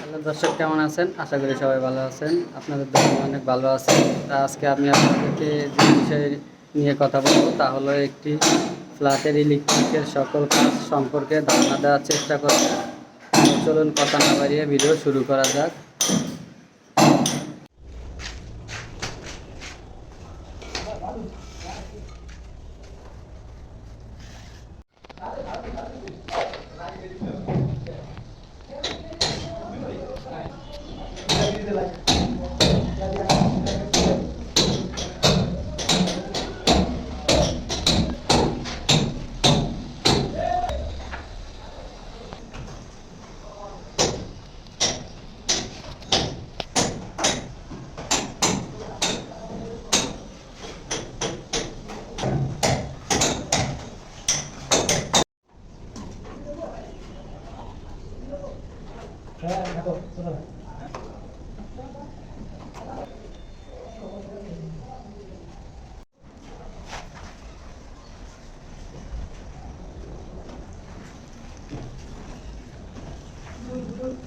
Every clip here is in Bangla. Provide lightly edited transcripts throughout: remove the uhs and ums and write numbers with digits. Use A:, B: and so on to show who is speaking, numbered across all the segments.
A: হ্যালো দর্শক, কেমন আছেন? আশা করি সবাই ভালো আছেন। আপনাদের দোয়া অনেক ভালো আছেন। আজকে আমি আপনাদেরকে যে বিষয় নিয়ে কথা বলবো তা হলো একটি ফ্ল্যাটের ইলেকট্রিকের সকল কাজ সম্পর্কে ধারণা দেওয়ার চেষ্টা করব। চলুন কথা না বাড়িয়ে ভিডিও শুরু করা যাক।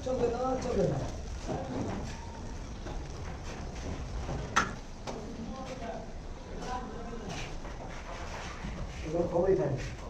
A: চলবে না খবরই থাকে।